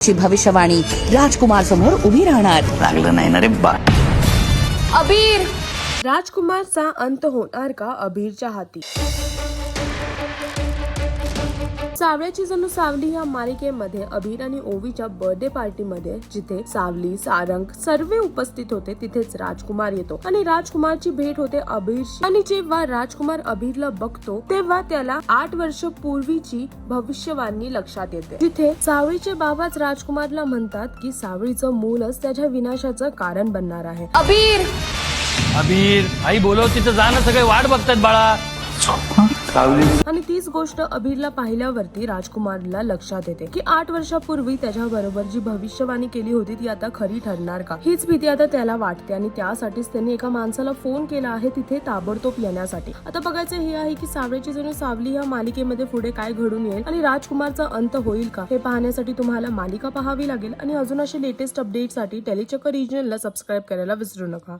ची भविष्यवाणी राजकुमार समोर उभी राहणार. लागलं नाही ना रे बा. अबीर राजकुमारचा अंत होणार का अबीरच्या हाती? सावळ्याची जणू सावली या मालिकेमध्ये अबीर आणि ओवीच्या बर्थडे पार्टीमध्ये जिथे सावली, सारंग सर्व उपस्थित होते, तिथेच राजकुमार येतो आणि राजकुमारची भेट होते अबीरशी. आणि जेव्हा राजकुमार अबीरला बघतो तेव्हा त्याला 8 वर्ष पूर्वीची भविष्यवाणी लक्षात येते, जिथे सावळीचे बाबाच राजकुमारला म्हणतात की सावळीचं मूलच त्याच्या विनाशाचं कारण बनणार आहे. अबीर अबीर, आई बोलव तिथं जा ना, सगळे वाट बघतात बाळा. आणि तीच गोष्ट अबीरला पाहिल्यावरती राजकुमारला लक्षात येते की 8 वर्षापूर्वी त्याच्या बरोबर जी भविष्यवाणी केली होती ती आता खरी ठरणार का, हीच भीती आता त्याला वाटते. आणि त्यासाठीच त्यांनी एका माणसाला फोन केला आहे तिथे ताबडतोब येण्यासाठी. आता बघायचं हे आहे की सावळ्याची जणू सावली या मालिकेमध्ये पुढे काय घडून येईल आणि राजकुमारचा अंत होईल का, हे पाहण्यासाठी तुम्हाला मालिका पाहावी लागेल. आणि अजून असे लेटेस्ट अपडेटसाठी टेलीचक्कर रिजनलला सबस्क्राईब करायला विसरू नका.